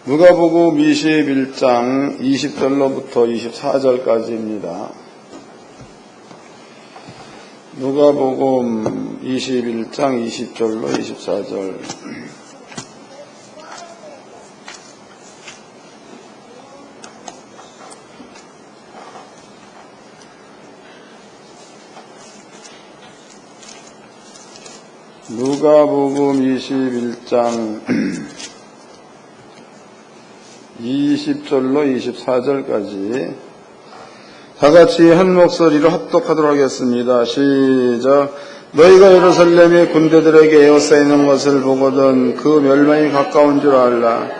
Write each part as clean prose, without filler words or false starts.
누가복음 21장 20절로부터 24절까지입니다. 누가복음 21장 20절로 24절. 누가복음 21장 20절로 24절까지 다같이 한 목소리로 합독하도록 하겠습니다. 시작. 너희가 예루살렘의 군대들에게 에워싸이는 것을 보거든 그 멸망이 가까운 줄 알라.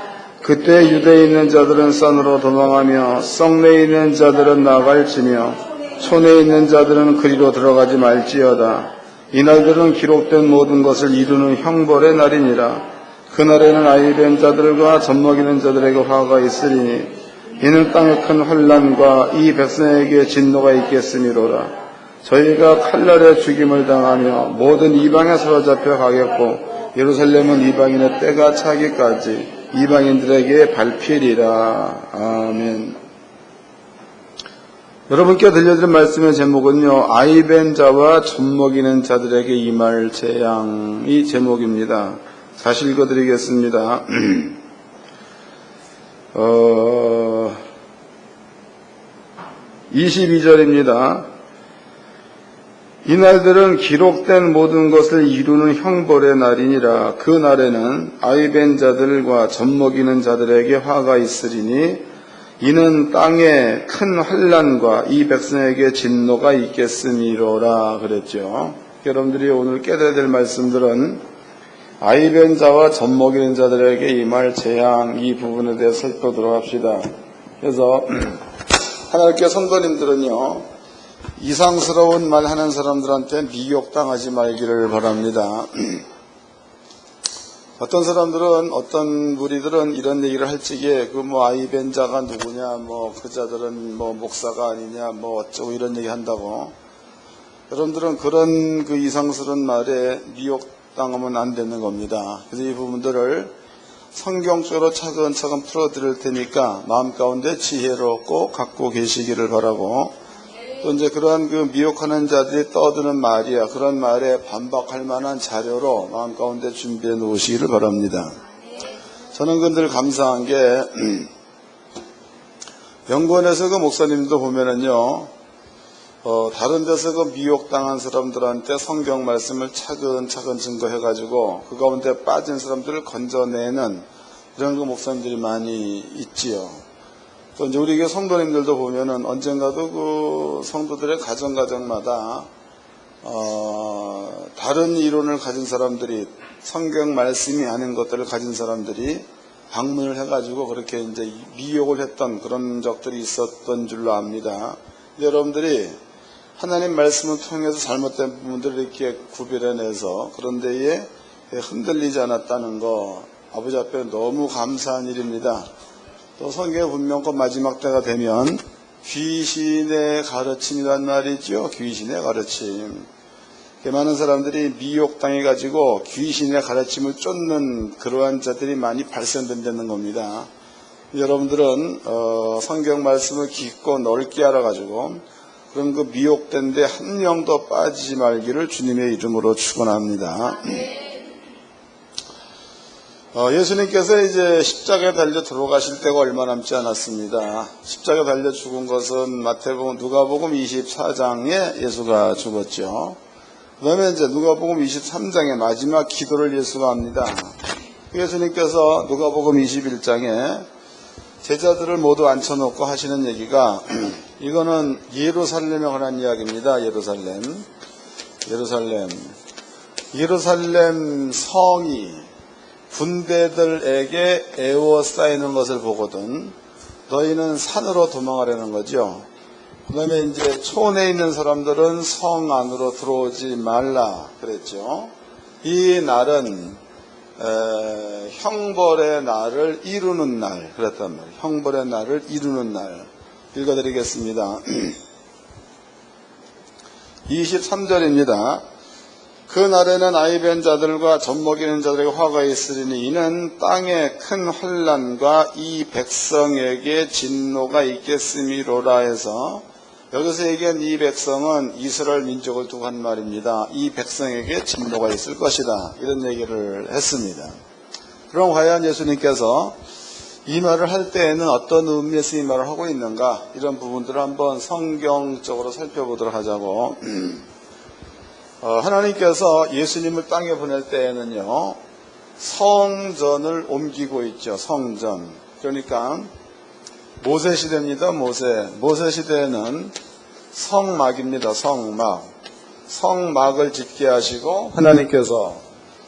그때 유대에 있는 자들은 산으로 도망하며 성내에 있는 자들은 나갈지며 촌에 있는 자들은 그리로 들어가지 말지어다. 이날들은 기록된 모든 것을 이루는 형벌의 날이니라. 그날에는 아이 된 자들과 젖먹이는 자들에게 화가 있으리니 이는 땅에 큰 환난과 이 백성에게 진노가 있겠음이로라. 저희가 칼날에 죽임을 당하며 모든 이방에 사로잡혀 가겠고 예루살렘은 이방인의 때가 차기까지 이방인들에게 밟히리라. 아멘. 여러분께 들려드린 말씀의 제목은요, 아이 된 자와 젖먹이는 자들에게 임할 재앙이 제목입니다. 다시 읽어드리겠습니다. 22절입니다. 이날들은 기록된 모든 것을 이루는 형벌의 날이니라. 그 날에는 아이 된 자들과 젖먹이는 자들에게 화가 있으리니 이는 땅에 큰 환난과 이 백성에게 진노가 있겠음이로라 그랬죠. 여러분들이 오늘 깨달아야 될 말씀들은 아이 된 자와 젖먹이는 자들에게 임할 재앙, 이 부분에 대해서 살펴보도록 합시다. 그래서 하나님께 성도님들은요, 이상스러운 말 하는 사람들한테 미혹당하지 말기를 바랍니다. 어떤 사람들은, 어떤 무리들은 이런 얘기를 할 적에 아이 된 자가 누구냐, 그 자들은 목사가 아니냐, 어쩌고 이런 얘기 한다고. 여러분들은 그런 그 이상스러운 말에 미혹당하면 안 되는 겁니다. 그래서 이 부분들을 성경적으로 차근차근 풀어드릴 테니까 마음 가운데 지혜로 꼭 갖고 계시기를 바라고, 또 이제 그러한 그 미혹하는 자들이 떠드는 말이야, 그런 말에 반박할 만한 자료로 마음 가운데 준비해 놓으시기를 바랍니다. 저는 늘 감사한 게 연구원에서 그 목사님도 보면은요, 다른 데서 그 미혹당한 사람들한테 성경 말씀을 차근차근 증거해가지고 그 가운데 빠진 사람들을 건져내는 이런 그 목사님들이 많이 있지요. 또 이제 우리 성도님들도 보면은 언젠가도 그 성도들의 가정마다 다른 이론을 가진 사람들이, 성경 말씀이 아닌 것들을 가진 사람들이 방문을 해가지고 그렇게 이제 미혹을 했던 그런 적들이 있었던 줄로 압니다. 여러분들이 하나님 말씀을 통해서 잘못된 부분들을 이렇게 구별해내서 그런 데에 흔들리지 않았다는 거, 아버지 앞에 너무 감사한 일입니다. 또 성경에 분명 그 마지막 때가 되면 귀신의 가르침이란 말이죠. 귀신의 가르침. 많은 사람들이 미혹당해가지고 귀신의 가르침을 쫓는 그러한 자들이 많이 발생된다는 겁니다. 여러분들은 성경 말씀을 깊고 넓게 알아가지고 그런 그 미혹된 데 한 명도 빠지지 말기를 주님의 이름으로 축원합니다. 예수님께서 이제 십자가에 달려 들어가실 때가 얼마 남지 않았습니다. 십자가에 달려 죽은 것은 마태복음, 누가복음 24장에 예수가 죽었죠. 그 다음에 이제 누가복음 23장에 마지막 기도를 예수가 합니다. 예수님께서 누가복음 21장에 제자들을 모두 앉혀놓고 하시는 얘기가, 이거는 예루살렘에 관한 이야기입니다. 예루살렘 성이 군대들에게 에워싸이는 것을 보거든 너희는 산으로 도망하려는 거죠. 그 다음에 이제 촌에 있는 사람들은 성 안으로 들어오지 말라 그랬죠. 이 날은 형벌의 날을 이루는 날 그랬단 말이에요. 형벌의 날을 이루는 날. 읽어드리겠습니다. 23절입니다. 그 날에는 아이 벤 자들과 젖 먹이는 자들에게 화가 있으리니 이는 땅에 큰 환난과 이 백성에게 진노가 있겠음이로라 해서 여기서 얘기한 이 백성은 이스라엘 민족을 두고 한 말입니다. 이 백성에게 진노가 있을 것이다. 이런 얘기를 했습니다. 그럼 과연 예수님께서 이 말을 할 때에는 어떤 의미에서 이 말을 하고 있는가? 이런 부분들을 한번 성경적으로 살펴보도록 하자고. 하나님께서 예수님을 땅에 보낼 때에는요, 성전을 옮기고 있죠. 성전. 그러니까 모세 시대입니다. 모세 시대에는 성막입니다. 성막을 짓게 하시고 하나님께서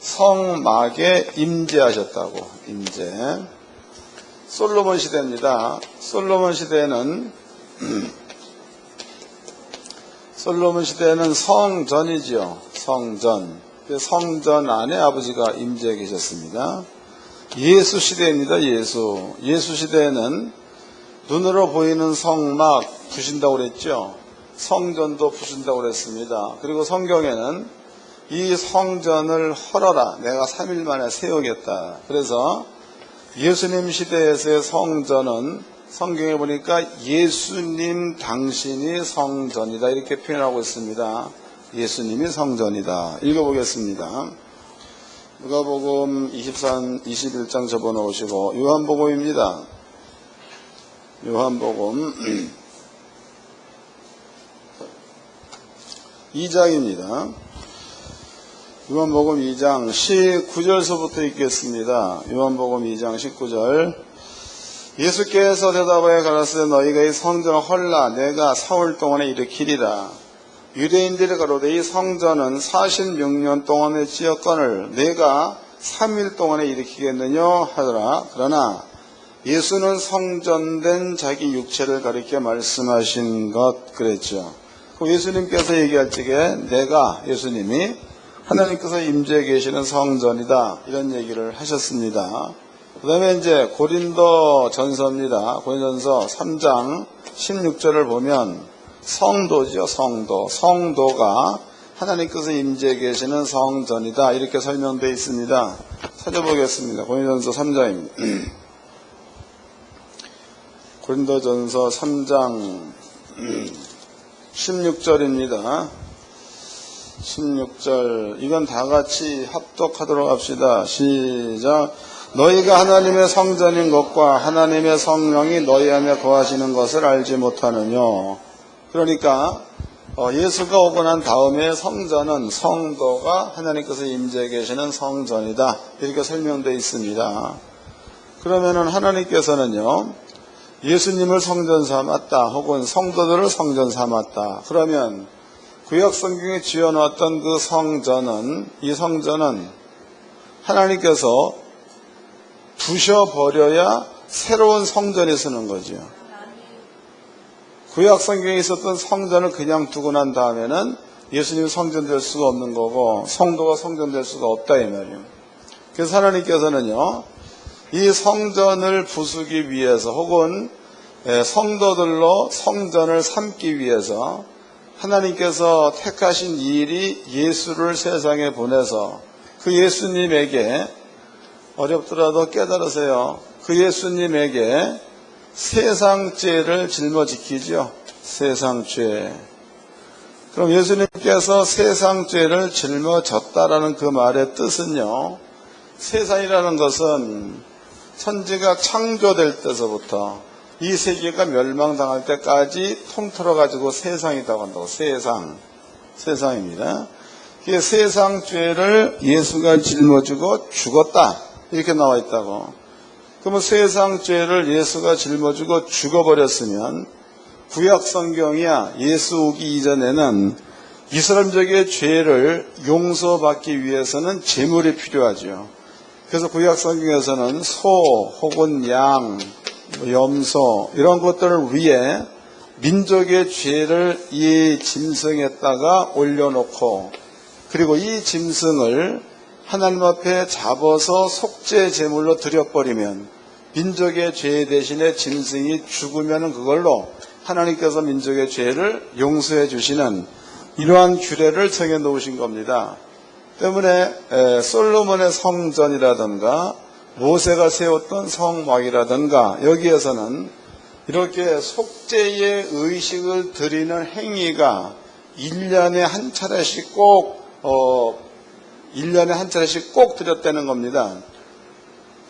성막에 임재하셨다고. 임재. 솔로몬 시대입니다. 솔로몬 시대에는 성전이지요. 성전 안에 아버지가 임재해 계셨습니다. 예수 시대입니다. 예수 시대에는 눈으로 보이는 성막 부신다고 그랬죠. 성전도 부신다고 그랬습니다. 그리고 성경에는 이 성전을 헐어라. 내가 3일 만에 세우겠다. 그래서 예수님 시대에서의 성전은 성경에 보니까 예수님 당신이 성전이다. 이렇게 표현하고 있습니다. 예수님이 성전이다. 읽어보겠습니다. 누가복음 21장 접어놓으시고 요한복음입니다. 요한복음 2장입니다. 요한복음 2장 19절서부터 읽겠습니다. 요한복음 2장 19절. 예수께서 대답하여 가라사대 너희가 이 성전을 헐라 내가 사흘 동안에 일으키리라. 유대인들이 가로되 이 성전은 46년 동안에 지었거늘 내가 3일 동안에 일으키겠느냐 하더라. 그러나 예수는 성전된 자기 육체를 가리켜 말씀하신 것 그랬죠. 예수님께서 얘기할 적에 내가 예수님이 하나님께서 임재해 계시는 성전이다 이런 얘기를 하셨습니다. 그 다음에 이제 고린도 전서입니다. 고린도전서 3장 16절을 보면 성도죠. 성도가 하나님께서 임재해 계시는 성전이다 이렇게 설명되어 있습니다. 찾아보겠습니다. 고린도전서 3장입니다. 고린도전서 3장 16절입니다. 16절 이건 다 같이 합독하도록 합시다. 시작. 너희가 하나님의 성전인 것과 하나님의 성령이 너희 안에 거하시는 것을 알지 못하느냐. 그러니까 예수가 오고 난 다음에 성전은 성도가 하나님께서 임재해 계시는 성전이다 이렇게 설명되어 있습니다. 그러면은 하나님께서는요 예수님을 성전 삼았다 혹은 성도들을 성전 삼았다. 그러면 구약 성경에 지어놨던 그 성전은 이 성전은 하나님께서 부셔버려야 새로운 성전이 서는 거죠. 구약 성경에 있었던 성전을 그냥 두고 난 다음에는 예수님 성전 될 수가 없는 거고 성도가 성전 될 수가 없다 이 말이에요. 그래서 하나님께서는요 이 성전을 부수기 위해서 혹은 성도들로 성전을 삼기 위해서 하나님께서 택하신 일이 예수를 세상에 보내서 그 예수님에게 어렵더라도 깨달으세요. 그 예수님에게 세상 죄를 짊어지키죠. 세상 죄. 그럼 예수님께서 세상 죄를 짊어졌다라는 그 말의 뜻은요. 세상이라는 것은 천지가 창조될 때서부터 이 세계가 멸망당할 때까지 통틀어 가지고 세상이라고 한다고. 세상입니다. 그 세상 죄를 예수가 짊어지고 죽었다 이렇게 나와 있다고. 그러면 세상 죄를 예수가 짊어지고 죽어버렸으면 구약 성경이야 예수 오기 이전에는 이스라엘족의 죄를 용서받기 위해서는 제물이 필요하죠. 그래서 구약 성경에서는 소 혹은 양, 염소 이런 것들을 위해 민족의 죄를 이 짐승에다가 올려놓고 그리고 이 짐승을 하나님 앞에 잡아서 속죄 제물로 드려버리면 민족의 죄 대신에 짐승이 죽으면 그걸로 하나님께서 민족의 죄를 용서해 주시는 이러한 규례를 정해 놓으신 겁니다. 때문에 솔로몬의 성전이라든가 모세가 세웠던 성막이라든가 여기에서는 이렇게 속죄의 의식을 드리는 행위가 1년에 한 차례씩 꼭 1년에 한 차례씩 꼭 드렸다는 겁니다.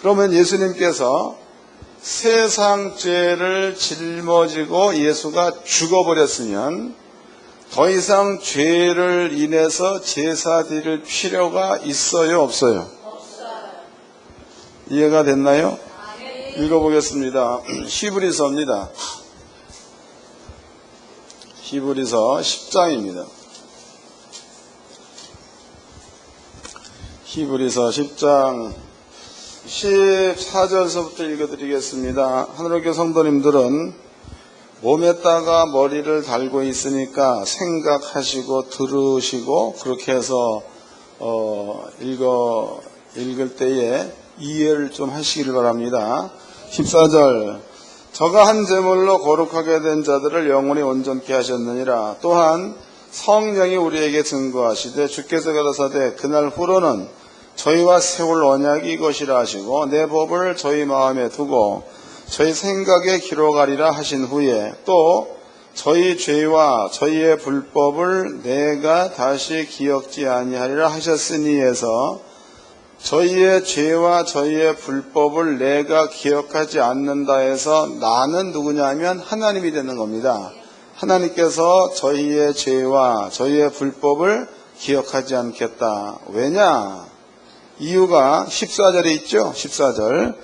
그러면 예수님께서 세상 죄를 짊어지고 예수가 죽어버렸으면 더 이상 죄를 인해서 제사 드릴 필요가 있어요, 없어요? 없어요. 이해가 됐나요? 읽어보겠습니다. 히브리서입니다. 히브리서 10장입니다. 히브리서 10장 14절서부터 읽어드리겠습니다. 하늘교회 성도님들은 몸에다가 머리를 달고 있으니까 생각하시고 들으시고 그렇게 해서 읽을 때에 이해를 좀 하시길 바랍니다. 14절 저가 한 제물로 거룩하게 된 자들을 영원히 온전케 하셨느니라. 또한 성령이 우리에게 증거하시되 주께서 가라사대 그날 후로는 저희와 세울 언약이 이것이라 하시고 내 법을 저희 마음에 두고 저희 생각에 기록하리라 하신 후에 또 저희 죄와 저희의 불법을 내가 다시 기억지 아니하리라 하셨으니 해서 저희의 죄와 저희의 불법을 내가 기억하지 않는다 해서 나는 누구냐면 하나님이 되는 겁니다. 하나님께서 저희의 죄와 저희의 불법을 기억하지 않겠다. 왜냐? 이유가 14절에 있죠. 14절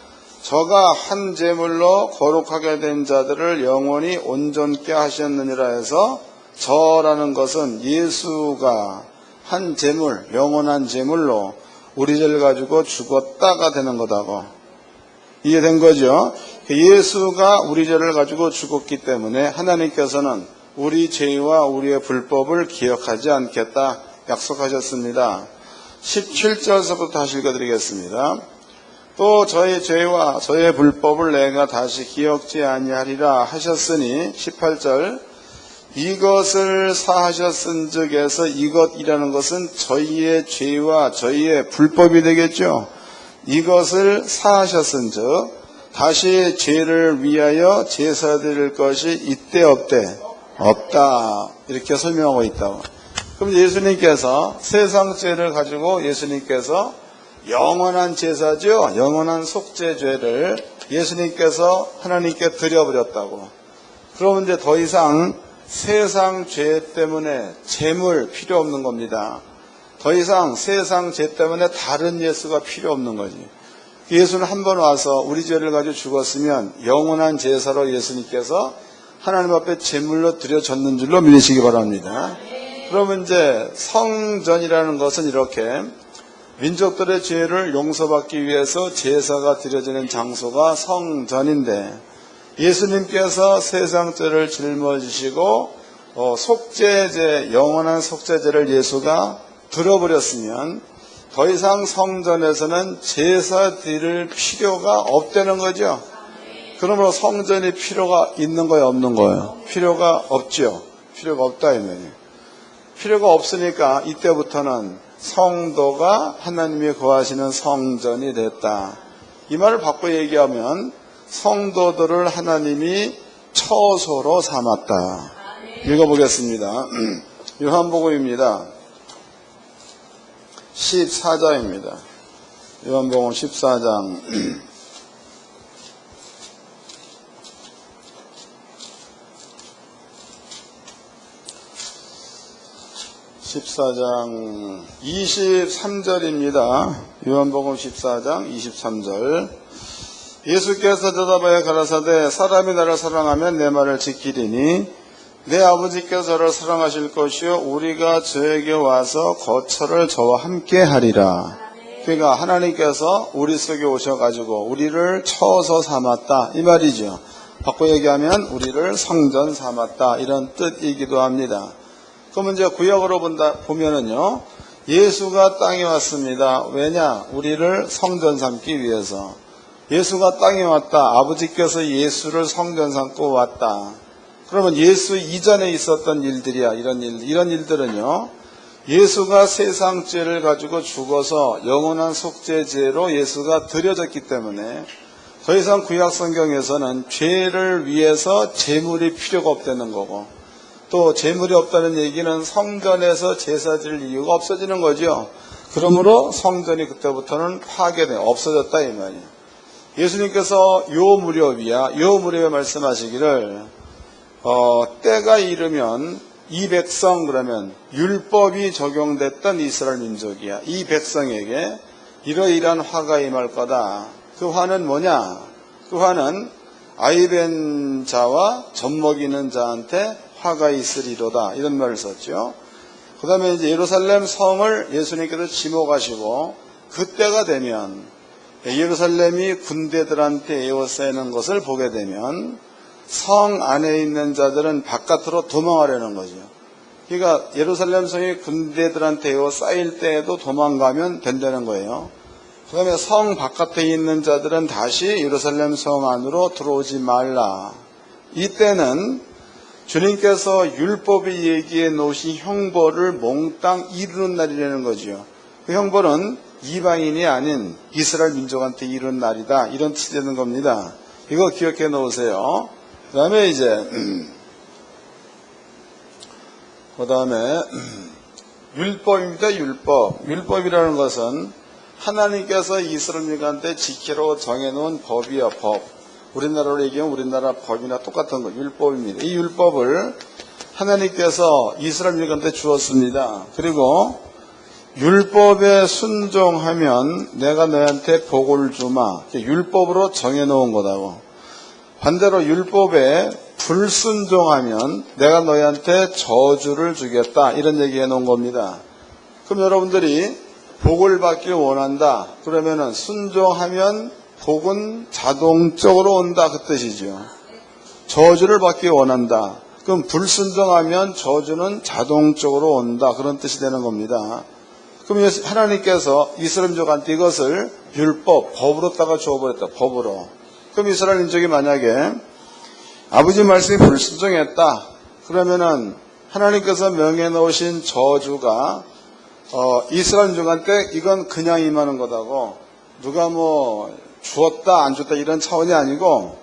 저가 한 제물로 거룩하게 된 자들을 영원히 온전케 하셨느니라 해서 저라는 것은 예수가 한 제물, 영원한 제물로 우리 죄를 가지고 죽었다가 되는 거다고. 이해된 거죠? 예수가 우리 죄를 가지고 죽었기 때문에 하나님께서는 우리 죄와 우리의 불법을 기억하지 않겠다 약속하셨습니다. 17절서부터 다시 읽어드리겠습니다. 또 저의 죄와 저의 불법을 내가 다시 기억지 아니하리라 하셨으니 18절 이것을 사하셨은즉에서 이것이라는 것은 저희의 죄와 저희의 불법이 되겠죠. 이것을 사하셨은즉 다시 죄를 위하여 제사 드릴 것이 이때 없다 이렇게 설명하고 있다고. 그럼 예수님께서 세상 죄를 가지고 예수님께서 영원한 제사죠. 영원한 속죄죄를 예수님께서 하나님께 드려버렸다고. 그러면 이제 더 이상 세상 죄 때문에 제물 필요 없는 겁니다. 더 이상 세상 죄 때문에 다른 예수가 필요 없는 거지. 예수는 한 번 와서 우리 죄를 가지고 죽었으면 영원한 제사로 예수님께서 하나님 앞에 제물로 드려졌는 줄로 믿으시기 바랍니다. 그러면 이제 성전이라는 것은 이렇게 민족들의 죄를 용서받기 위해서 제사가 드려지는 장소가 성전인데 예수님께서 세상 죄를 짊어지시고 속죄제, 영원한 속죄제를 예수가 들어버렸으면 더 이상 성전에서는 제사 드릴 필요가 없다는 거죠. 그러므로 성전이 필요가 있는 거예요, 없는 거예요? 필요가 없죠. 필요가 없다 이 말이에요. 필요가 없으니까 이때부터는 성도가 하나님이 거하시는 성전이 됐다. 이 말을 바꿔 얘기하면 성도들을 하나님이 처소로 삼았다. 읽어보겠습니다. 요한복음입니다. 14장입니다. 요한복음 14장 14장 23절입니다. 요한복음 14장 23절 예수께서 대답하여 가라사대 사람이 나를 사랑하면 내 말을 지키리니 내 아버지께서 저를 사랑하실 것이요 우리가 저에게 와서 거처를 저와 함께 하리라. 그러니까 하나님께서 우리 속에 오셔가지고 우리를 처소 삼았다 이 말이죠. 바꿔 얘기하면 우리를 성전 삼았다 이런 뜻이기도 합니다. 그러면 이제 구약으로 보면은요 예수가 땅에 왔습니다. 왜냐? 우리를 성전 삼기 위해서. 예수가 땅에 왔다. 아버지께서 예수를 성전 삼고 왔다. 그러면 예수 이전에 있었던 일들이야. 이런 일들은요 예수가 세상 죄를 가지고 죽어서 영원한 속죄제로 예수가 드려졌기 때문에 더 이상 구약 성경에서는 죄를 위해서 제물이 필요가 없다는 거고, 또 제물이 없다는 얘기는 성전에서 제사 드릴 이유가 없어지는 거죠. 그러므로 성전이 그때부터는 없어졌다 이 말이에요. 예수님께서 요 무렵에 말씀하시기를 때가 이르면 이 백성, 그러면 율법이 적용됐던 이스라엘 민족이야. 이 백성에게 이러이러한 화가 임할 거다. 그 화는 뭐냐? 그 화는 아이벤 자와 젖먹이는 자한테 화가 있으리로다. 이런 말을 썼죠. 그 다음에 이제 예루살렘 성을 예수님께서 지목하시고, 그때가 되면 예루살렘이 군대들한테 에워싸이는 것을 보게 되면 성 안에 있는 자들은 바깥으로 도망하려는 거죠. 그러니까 예루살렘 성이 군대들한테 에워싸일 때에도 도망가면 된다는 거예요. 그 다음에 성 바깥에 있는 자들은 다시 예루살렘 성 안으로 들어오지 말라. 이때는 주님께서 율법에 얘기해 놓으신 형벌을 몽땅 이루는 날이라는 거죠. 그 형벌은 이방인이 아닌 이스라엘 민족한테 이루는 날이다. 이런 뜻이 되는 겁니다. 이거 기억해 놓으세요. 그 다음에 율법입니다. 율법이라는 것은 하나님께서 이스라엘민한테 지키라고 정해놓은 법이야, 법. 우리나라로 얘기하면 우리나라 법이나 똑같은 거, 율법입니다. 이 율법을 하나님께서 이스라엘민한테 주었습니다. 그리고 율법에 순종하면 내가 너한테 복을 주마. 율법으로 정해놓은 거다고. 반대로 율법에 불순종하면 내가 너희한테 저주를 주겠다. 이런 얘기 해놓은 겁니다. 그럼 여러분들이 복을 받길 원한다. 그러면은 순종하면 복은 자동적으로 온다. 그 뜻이죠. 저주를 받기 원한다. 그럼 불순종하면 저주는 자동적으로 온다. 그런 뜻이 되는 겁니다. 그럼 하나님께서 이스라엘 민족한테 이것을 율법, 법으로다가 주어버렸다. 법으로. 그럼 이스라엘 민족이 만약에 아버지 말씀이 불순종했다. 그러면은 하나님께서 명해 놓으신 저주가 이스라엘 민족한테 이건 그냥 임하는 거다고, 누가 주었다 안 줬다 이런 차원이 아니고,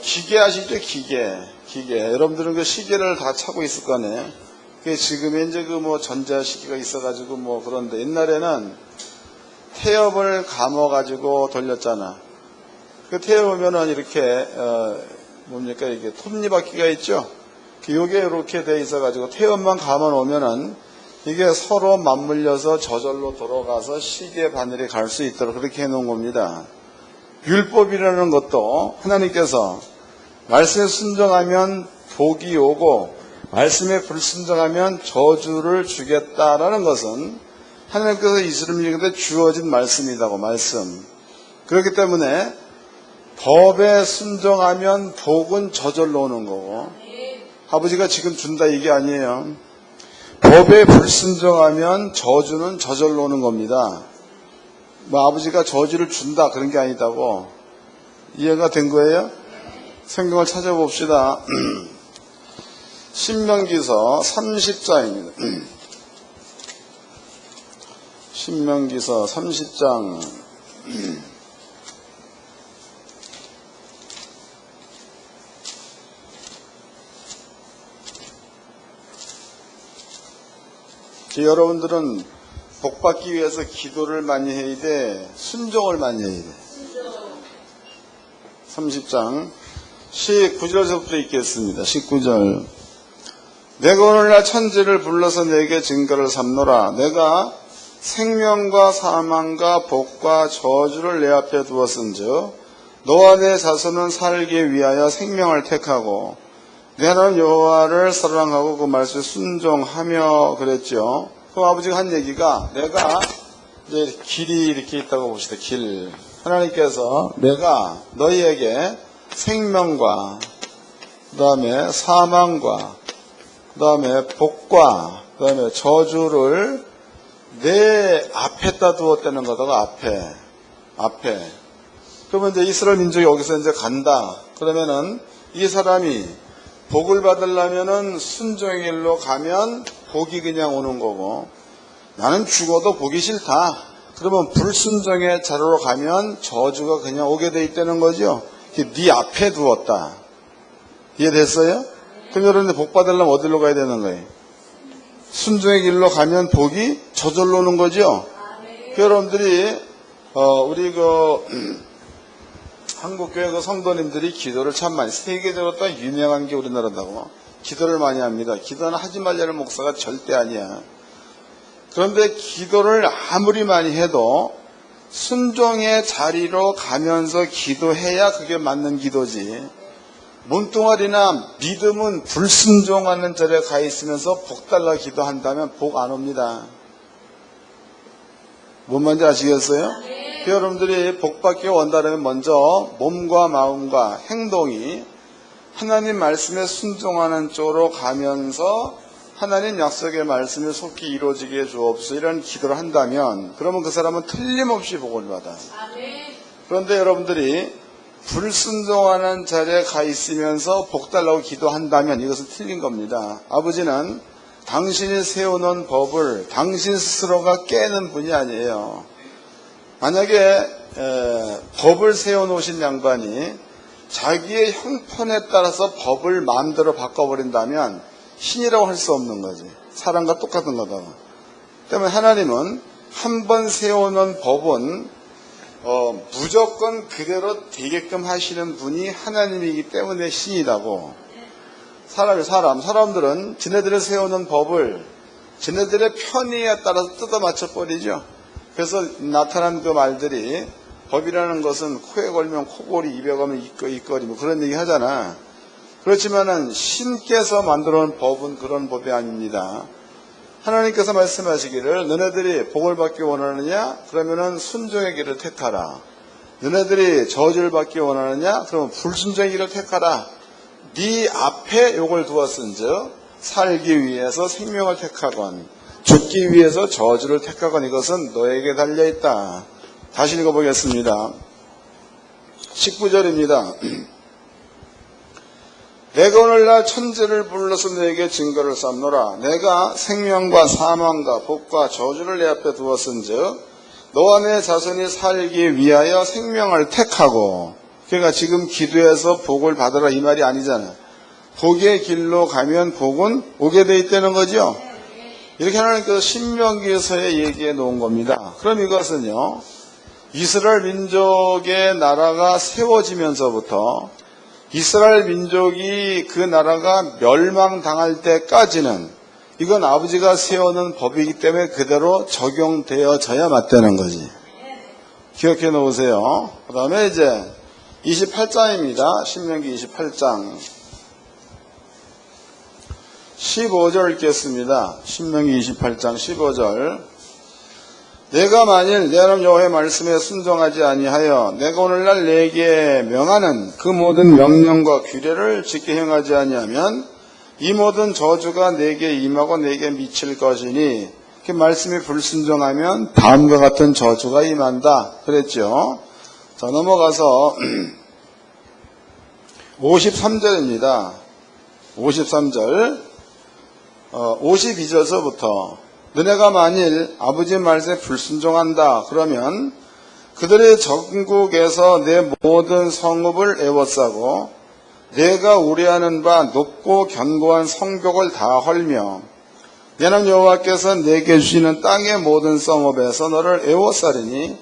기계 아시죠? 기계. 여러분들은 그 시계를 다 차고 있을 거네. 지금에 이제 전자시계가 있어가지고 그런데 옛날에는 태엽을 감아가지고 돌렸잖아. 그 태워보면은 이렇게, 이게 톱니바퀴가 있죠? 요게 이렇게 돼 있어가지고 태엽만 감아 놓으면은 이게 서로 맞물려서 저절로 돌아가서 시계 바늘이 갈 수 있도록 그렇게 해놓은 겁니다. 율법이라는 것도 하나님께서 말씀에 순종하면 복이 오고 말씀에 불순종하면 저주를 주겠다라는 것은 하나님께서 이스라엘에게 주어진 말씀이라고, 말씀. 그렇기 때문에 법에 순종하면 복은 저절로 오는 거고, 아버지가 지금 준다 이게 아니에요. 법에 불순종하면 저주는 저절로 오는 겁니다. 아버지가 저주를 준다 그런 게 아니다고. 이해가 된 거예요? 성경을 찾아봅시다. 신명기서 30장입니다. 신명기서 30장. 여러분들은 복받기 위해서 기도를 많이 해야 돼? 순종을 많이 해야 돼? 30장 19절에서부터 읽겠습니다. 19절. 내가 오늘날 천지를 불러서 내게 증거를 삼노라. 내가 생명과 사망과 복과 저주를 내 앞에 두었은즉 너와 내 자손은 살기 위하여 생명을 택하고 내 하나님 여호와를 사랑하고 그 말씀에 순종하며 그랬죠. 그 아버지가 한 얘기가, 내가 이제 길이 이렇게 있다고 봅시다. 길. 하나님께서 내가 너희에게 생명과 그 다음에 사망과 그 다음에 복과 그 다음에 저주를 내 앞에다 두었다는 거다가, 앞에. 그러면 이제 이스라엘 민족이 여기서 이제 간다. 그러면은 이 사람이 복을 받으려면은 순종의 길로 가면 복이 그냥 오는 거고, 나는 죽어도 보기 싫다. 그러면 불순종의 자리로 가면 저주가 그냥 오게 돼 있다는 거죠. 네 앞에 두었다. 이해됐어요? 그럼 여러분들 복 받으려면 어디로 가야 되는 거예요? 순종의 길로 가면 복이 저절로 오는 거죠. 여러분들이 우리 한국교회 성도님들이 기도를 참 많이, 세계적으로 또 유명한 게 우리나라다고 기도를 많이 합니다. 기도는 하지 말라는 목사가 절대 아니야. 그런데 기도를 아무리 많이 해도 순종의 자리로 가면서 기도해야 그게 맞는 기도지. 몸뚱아리나 믿음은 불순종하는 자리에 가 있으면서 복 달라 기도한다면 복 안 옵니다. 뭔 말인지 아시겠어요? 여러분들이 복 받기 원한다면 먼저 몸과 마음과 행동이 하나님 말씀에 순종하는 쪽으로 가면서 하나님 약속의 말씀이 속히 이루어지게 주옵소서 이런 기도를 한다면 그러면 그 사람은 틀림없이 복을 받아요. 그런데 여러분들이 불순종하는 자리에 가 있으면서 복 달라고 기도한다면 이것은 틀린 겁니다. 아버지는 당신이 세워놓은 법을 당신 스스로가 깨는 분이 아니에요. 만약에 법을 세워놓으신 양반이 자기의 형편에 따라서 법을 마음대로 바꿔버린다면 신이라고 할 수 없는 거지. 사람과 똑같은 거다. 때문에 하나님은 한 번 세워놓은 법은 무조건 그대로 되게끔 하시는 분이 하나님이기 때문에 신이라고. 사람들은 지네들이 세우는 법을 지네들의 편의에 따라서 뜯어 맞춰버리죠. 그래서 나타난 그 말들이 법이라는 것은 코에 걸면 코골이, 입에 걸면 입거리 뭐 그런 얘기 하잖아. 그렇지만은 신께서 만들어 놓은 법은 그런 법이 아닙니다. 하나님께서 말씀하시기를 너네들이 복을 받기 원하느냐? 그러면은 순종의 길을 택하라. 너네들이 저주를 받기 원하느냐? 그러면 불순종의 길을 택하라. 네 앞에 욕을 두었은즉 살기 위해서 생명을 택하건 죽기 위해서 저주를 택하건 이것은 너에게 달려있다. 다시 읽어보겠습니다. 19절입니다. 내가 오늘날 천지를 불러서 너에게 증거를 삼노라. 내가 생명과 사망과 복과 저주를 내 앞에 두었은즉 너와 내 자손이 살기 위하여 생명을 택하고, 그러니까 지금 기도해서 복을 받으라 이 말이 아니잖아요. 복의 길로 가면 복은 오게 돼 있다는 거죠. 이렇게 하나님께서 신명기에서의 얘기해 놓은 겁니다. 그럼 이것은요, 이스라엘 민족의 나라가 세워지면서부터 이스라엘 민족이 그 나라가 멸망당할 때까지는 이건 아버지가 세워놓은 법이기 때문에 그대로 적용되어져야 맞다는 거지. 기억해 놓으세요. 그 다음에 이제 28장입니다. 신명기 28장 15절 읽겠습니다. 신명기 28장 15절. 내가 만일 내 하나님 여호와의 말씀에 순종하지 아니하여 내가 오늘날 내게 명하는 그 모든 명령과 규례를 지켜 행하지 아니하면 이 모든 저주가 내게 임하고 내게 미칠 것이니, 그 말씀이 불순종하면 다음과 같은 저주가 임한다 그랬죠. 자, 넘어가서 53절입니다. 53절 52절서부터 너네가 만일 아버지의 말씀에 불순종한다 그러면 그들의 전국에서 내 모든 성읍을 애워싸고 내가 우려하는 바 높고 견고한 성벽을 다 헐며 내 하나님 여호와께서 내게 주시는 땅의 모든 성읍에서 너를 애워싸리니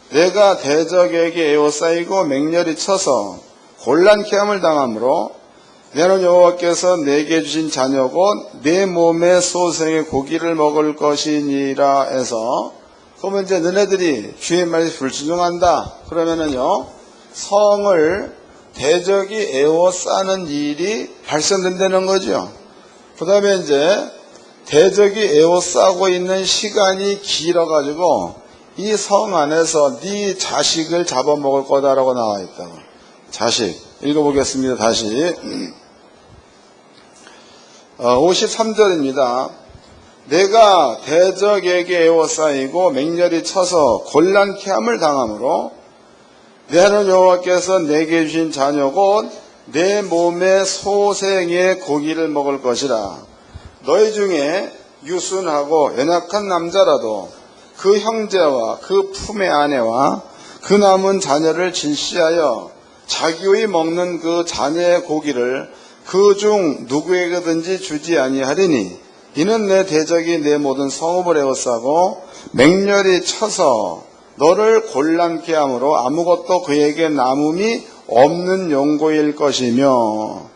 내가 대적에게 애워싸이고 맹렬히 쳐서 곤란케 함을 당하므로 내 하나님 여호와께서 내게 주신 자녀고 내 몸의 소생의 고기를 먹을 것이니라 해서, 그러면 이제 너네들이 주의 말에 불순종한다 그러면은요, 성을 대적이 에워싸는 일이 발생된다는 거죠. 그 다음에 이제 대적이 에워싸고 있는 시간이 길어가지고 이 성 안에서 네 자식을 잡아먹을 거다라고 나와 있다고. 자식. 읽어보겠습니다. 다시 53절입니다. 내가 대적에게 에워싸이고 맹렬히 쳐서 곤란케 함을 당하므로 내 하나님 여호와께서 내게 주신 자녀고 내 몸의 소생의 고기를 먹을 것이라. 너희 중에 유순하고 연약한 남자라도 그 형제와 그 품의 아내와 그 남은 자녀를 질시하여 자기의 먹는 그 자녀의 고기를 그 중 누구에게든지 주지 아니하리니 이는 내 대적이 내 모든 성읍을 에워싸고 맹렬히 쳐서 너를 곤란케 함으로 아무것도 그에게 남음이 없는 용고일 것이며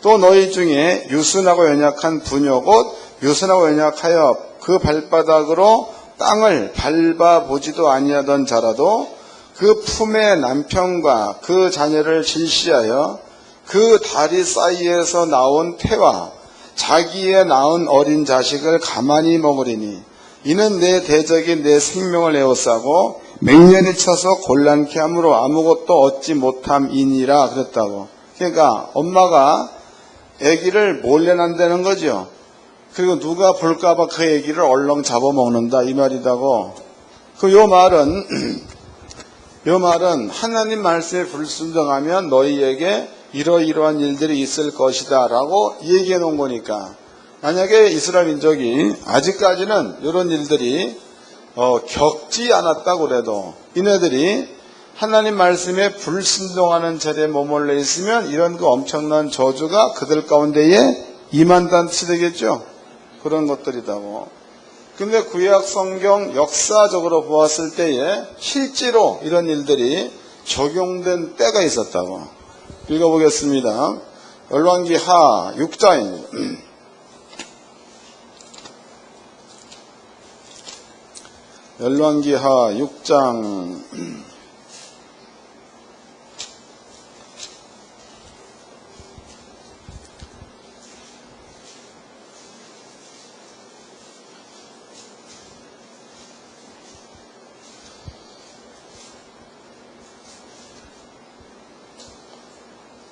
또 너희 중에 유순하고 연약한 부녀 곧 유순하고 연약하여 그 발바닥으로 땅을 밟아보지도 아니하던 자라도 그 품의 남편과 그 자녀를 질시하여 그 다리 사이에서 나온 태와 자기의 낳은 어린 자식을 가만히 먹으리니 이는 내 대적이 내 생명을 에워싸고 맹렬히 쳐서 곤란케 함으로 아무것도 얻지 못함이니라 그랬다고. 그러니까 엄마가 아기를 몰래 난다는 거죠. 그리고 누가 볼까봐 그 아기를 얼렁 잡아먹는다 이 말이다고. 요 말은 하나님 말씀에 불순종하면 너희에게 이러이러한 일들이 있을 것이다 라고 얘기해 놓은 거니까, 만약에 이스라엘 민족이 아직까지는 이런 일들이 겪지 않았다고 그래도 이네들이 하나님 말씀에 불순종하는 절에 머물러 있으면 이런 그 엄청난 저주가 그들 가운데에 임한다는 뜻이 되겠죠. 그런 것들이다고. 근데 구약 성경 역사적으로 보았을 때에 실제로 이런 일들이 적용된 때가 있었다고. 읽어보겠습니다. 열왕기 하 6장입니다. 열왕기 하 6장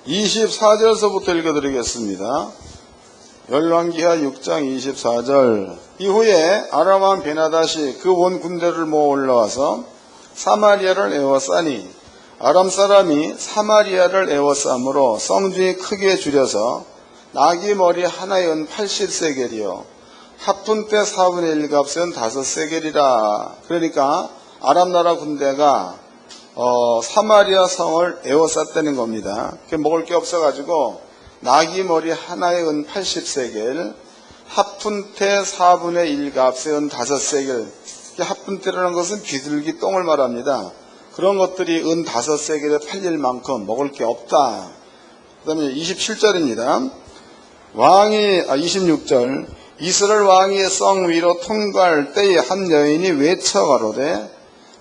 24절서부터 읽어드리겠습니다. 열왕기하 6장 24절. 이후에 아람 왕 베나닷이 그 온 군대를 모아 올라와서 사마리아를 에워싸니 아람 사람이 사마리아를 에워싸므로 성중이 크게 줄여서 나귀 머리 하나에 은 80세겔이요 합분 때 4분의 1값에 은 5세겔이라. 그러니까 아람 나라 군대가 사마리아 성을 에워쌌다는 겁니다. 먹을 게 없어가지고 나귀 머리 하나에 은 80세겔, 합분태 4분의 1 값에 은 5세겔. 합분태라는 것은 비둘기 똥을 말합니다. 그런 것들이 은 5세겔에 팔릴 만큼 먹을 게 없다. 그 다음에 27절입니다. 26절. 이스라엘 왕이 성 위로 통과할 때에 한 여인이 외쳐 가로되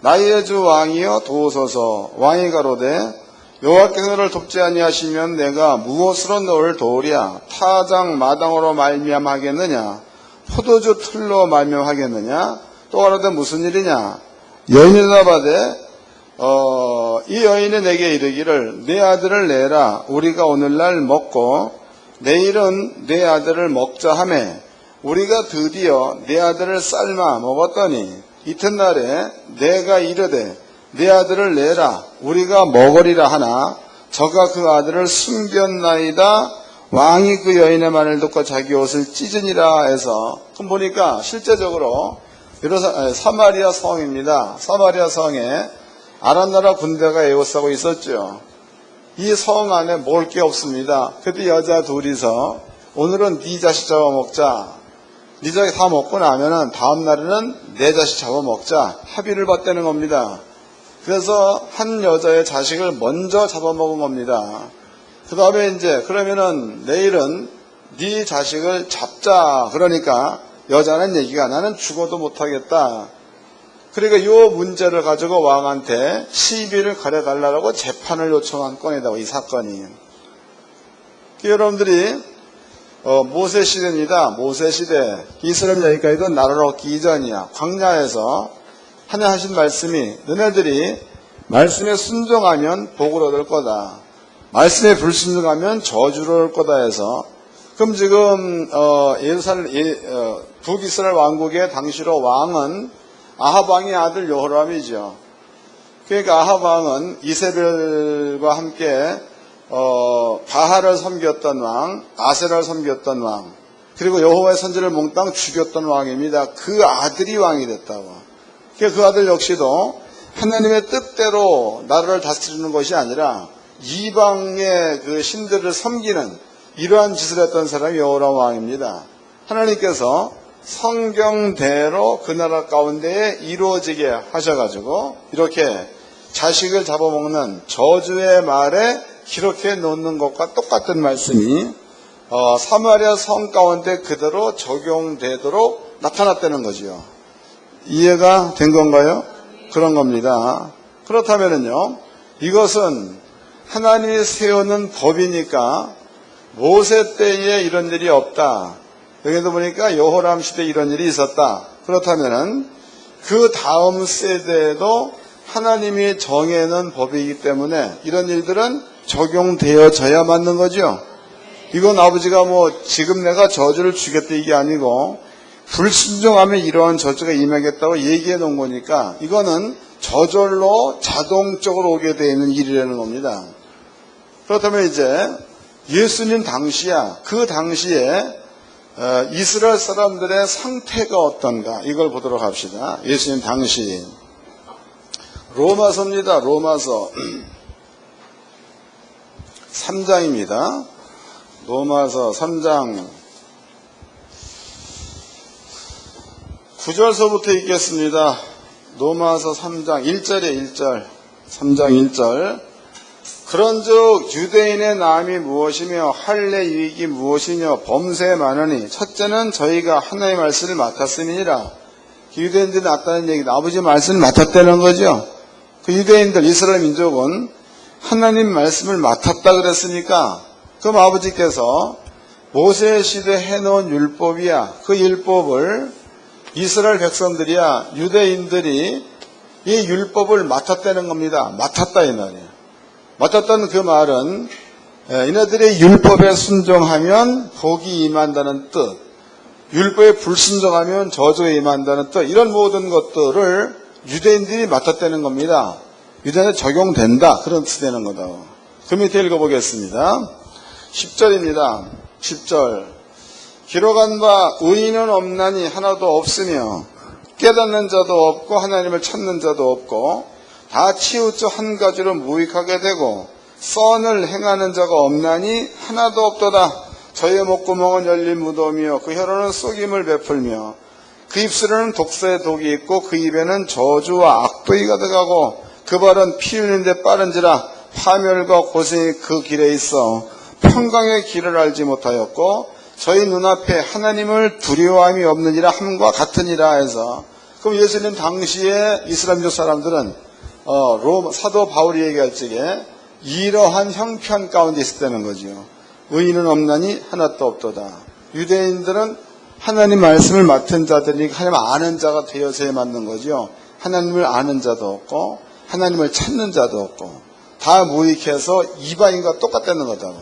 나의 주 왕이여 도우소서. 왕이 가로되 여호와께서 너를 돕지 아니하시면 내가 무엇으로 너를 도우랴? 타작 마당으로 말미암하겠느냐? 포도주 틀로 말미암하겠느냐? 또 가로되 무슨 일이냐? 여인이 대답하되 이 여인이 내게 이르기를 내 아들을 내라. 우리가 오늘날 먹고 내일은 내 아들을 먹자 하매 우리가 드디어 내 아들을 삶아 먹었더니 이튿날에 내가 이르되 내 아들을 내라 우리가 먹으리라 하나 저가 그 아들을 숨겼나이다. 왕이 그 여인의 말을 듣고 자기 옷을 찢으니라 해서, 그럼 보니까 실제적으로 사마리아 성입니다. 사마리아 성에 아람 나라 군대가 에워싸고 있었죠. 이 성 안에 먹을 게 없습니다. 그때 여자 둘이서 오늘은 네 자식 잡아먹자. 네 자식 다 먹고 나면은 다음 날에는 내 자식 잡아먹자. 합의를 봤다는 겁니다. 그래서 한 여자의 자식을 먼저 잡아먹은 겁니다. 그 다음에 이제 그러면은 내일은 네 자식을 잡자. 그러니까 여자는 얘기가 나는 죽어도 못하겠다. 그러니까 이 문제를 가지고 왕한테 시비를 가려달라고 재판을 요청한 건이다. 이 사건이. 여러분들이 모세 시대입니다. 모세 시대. 이스라엘 여기까지도 나라를 얻기 이전이야. 광야에서 하나님 하신 말씀이 너네들이 말씀에 순종하면 복을 얻을 거다. 말씀에 불순종하면 저주를 얻을 거다 해서, 그럼 지금 북이스라엘 왕국의 당시로 왕은 아합 왕의 아들 여호람이죠. 그러니까 아합 왕은 이세벨과 함께 바알을 섬겼던 왕, 아세라를 섬겼던 왕. 그리고 여호와의 선지를 몽땅 죽였던 왕입니다. 그 아들이 왕이 됐다고. 그 아들 역시도 하나님의 뜻대로 나라를 다스리는 것이 아니라 이방의 그 신들을 섬기는 이러한 짓을 했던 사람이 여호람 왕입니다. 하나님께서 성경대로 그 나라 가운데에 이루어지게 하셔가지고 이렇게 자식을 잡아먹는 저주의 말에 기록해 놓는 것과 똑같은 말씀이 사마리아 성 가운데 그대로 적용되도록 나타났다는 거지요. 이해가 된 건가요? 그런 겁니다. 그렇다면요, 이것은 하나님이 세우는 법이니까 모세 때에 이런 일이 없다. 여기도 보니까 여호람 시대에 이런 일이 있었다. 그렇다면은 그 다음 세대에도 하나님이 정해놓은 법이기 때문에 이런 일들은 적용되어져야 맞는 거죠. 이건 아버지가 지금 내가 저주를 주겠다 이게 아니고 불순종하면 이러한 저주가 임하겠다고 얘기해 놓은 거니까 이거는 저절로 자동적으로 오게 되어 있는 일이라는 겁니다. 그렇다면 이제 예수님 당시야, 그 당시에 이스라엘 사람들의 상태가 어떤가 이걸 보도록 합시다. 예수님 당시 로마서입니다. 로마서 3장입니다. 로마서 3장 9절서부터 읽겠습니다. 로마서 3장 1절에 1절 3장 1절 그런즉 유대인의 남이 무엇이며 할례 유익이 무엇이며 범죄 많으니 첫째는 저희가 하나님의 말씀을 맡았음이니라. 유대인들이 낳았다는 얘기는 아버지 말씀을 맡았다는 거죠. 그 유대인들 이스라엘 민족은 하나님 말씀을 맡았다 그랬으니까 그럼 아버지께서 모세 시대 해놓은 율법이야. 그 율법을 이스라엘 백성들이야 유대인들이 이 율법을 맡았다는 겁니다. 맡았다 이 말이에요. 맡았다는 그 말은 이네들이 율법에 순종하면 복이 임한다는 뜻, 율법에 불순종하면 저주가 임한다는 뜻, 이런 모든 것들을 유대인들이 맡았다는 겁니다. 유대인에 적용된다 그런 뜻이 되는 거다. 그 밑에 읽어보겠습니다. 10절입니다. 10절 기록한 바 의인은 없나니 하나도 없으며 깨닫는 자도 없고 하나님을 찾는 자도 없고 다 치우쳐 한 가지로 무익하게 되고 선을 행하는 자가 없나니 하나도 없도다. 저의 목구멍은 열린 무덤이요 그 혀로는 속임을 베풀며 그 입술에는 독사의 독이 있고 그 입에는 저주와 악독이 가득하고 그 발은 피 흘리는 데 빠른지라 파멸과 고생이 그 길에 있어 평강의 길을 알지 못하였고 저희 눈앞에 하나님을 두려워함이 없느니라 함과 같으니라 해서 그럼 예수님 당시에 이스라엘 민족 사람들은 사도 바울이 얘기할 적에 이러한 형편 가운데 있었다는 거죠. 의인은 없나니 하나도 없도다. 유대인들은 하나님 말씀을 맡은 자들이니까 하나님 아는 자가 되어서야 맞는 거죠. 하나님을 아는 자도 없고 하나님을 찾는 자도 없고 다 무익해서 이방인과 똑같다는 거다.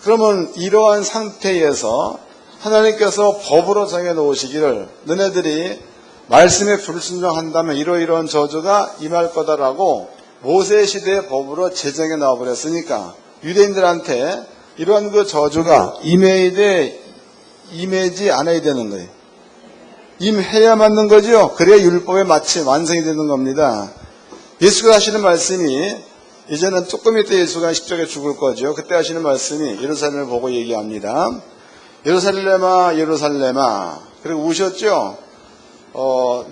그러면 이러한 상태에서 하나님께서 법으로 정해놓으시기를 너네들이 말씀에 불순종한다면 이러이러한 저주가 임할 거다라고 모세 시대의 법으로 제정해 나와버렸으니까 유대인들한테 이러한 그 저주가 임하지 않아야 되는 거예요. 임해야 맞는 거죠. 그래야 율법에 마치 완성이 되는 겁니다. 예수가 하시는 말씀이 이제는 조금 있다 예수가 십자가에 죽을 거죠. 그때 하시는 말씀이 예루살렘을 보고 얘기합니다. 예루살렘아 예루살렘아 그리고 우셨죠.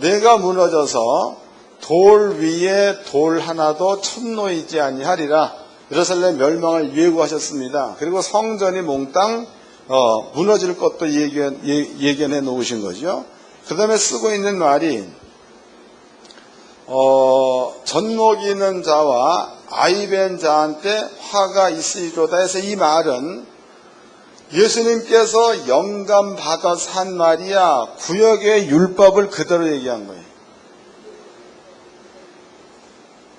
내가 무너져서 돌 위에 돌 하나도 천놓이지 아니하리라. 예루살렘 멸망을 예고하셨습니다. 그리고 성전이 몽땅 무너질 것도 예견해 놓으신 거죠. 그 다음에 쓰고 있는 말이 젖먹이는 자와 아이벤 자한테 화가 있으리로다 해서 이 말은 예수님께서 영감 받아서 한 말이야. 구약의 율법을 그대로 얘기한 거예요.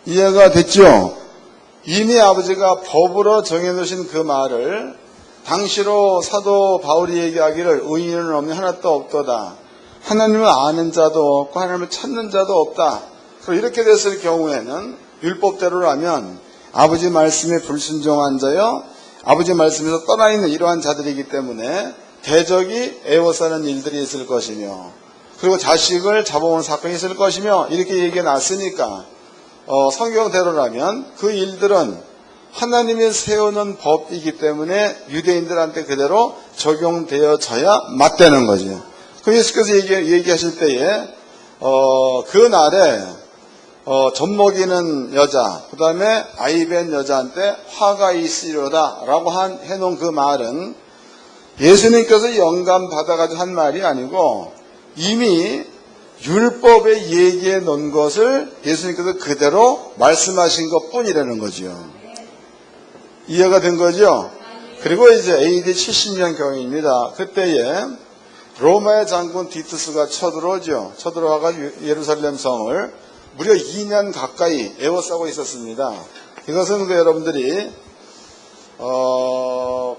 이해가 됐죠? 이미 아버지가 법으로 정해놓으신 그 말을 당시로 사도 바울이 얘기하기를 의인은 없니 하나도 없도다. 하나님을 아는 자도 없고 하나님을 찾는 자도 없다. 이렇게 됐을 경우에는 율법대로라면 아버지 말씀에 불순종한 자여 아버지 말씀에서 떠나 있는 이러한 자들이기 때문에 대적이 에워싸는 일들이 있을 것이며 그리고 자식을 잡아오는 사건이 있을 것이며 이렇게 얘기해 놨으니까 성경대로라면 그 일들은 하나님이 세우는 법이기 때문에 유대인들한테 그대로 적용되어져야 맞다는 거죠. 그럼 예수께서 얘기하실 때에 그날에 젖 먹이는 여자, 그 다음에 아이 뵌 여자한테 화가 있으리로다 라고 해놓은 그 말은 예수님께서 영감 받아가지고 한 말이 아니고 이미 율법에 얘기해 놓은 것을 예수님께서 그대로 말씀하신 것 뿐이라는 거죠. 이해가 된 거죠? 그리고 이제 AD 70년 경입니다. 그때에 로마의 장군 디투스가 쳐들어오죠. 쳐들어와가지고 예루살렘 성을 무려 2년 가까이 에워싸고 있었습니다. 이것은 여러분들이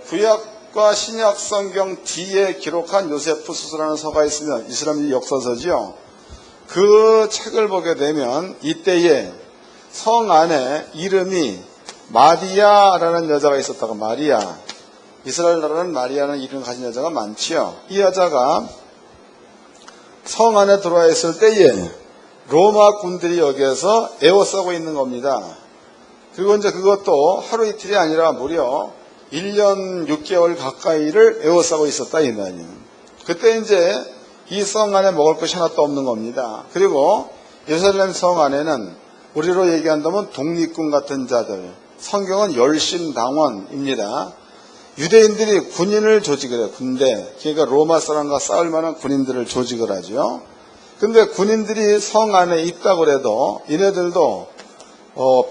구약과 신약 성경 뒤에 기록한 요세푸스라는 서가 있으면 이슬람 역사서죠. 그 책을 보게 되면 이때에 성 안에 이름이 마리아라는 여자가 있었다고. 마리아. 이스라엘 나라는 마리아라는 이름을 가진 여자가 많지요. 이 여자가 성 안에 들어와 있을 때에 로마 군들이 여기에서 에워싸고 있는 겁니다. 그리고 이제 그것도 하루 이틀이 아니라 무려 1년 6개월 가까이를 에워싸고 있었다 이 말이에요. 그때 이제 이 성 안에 먹을 것이 하나도 없는 겁니다. 그리고 예루살렘 성 안에는 우리로 얘기한다면 독립군 같은 자들, 성경은 열심당원입니다. 유대인들이 군인을 조직을 해요. 군대. 그러니까 로마 사람과 싸울 만한 군인들을 조직을 하죠. 근데 군인들이 성 안에 있다고 해도 이네들도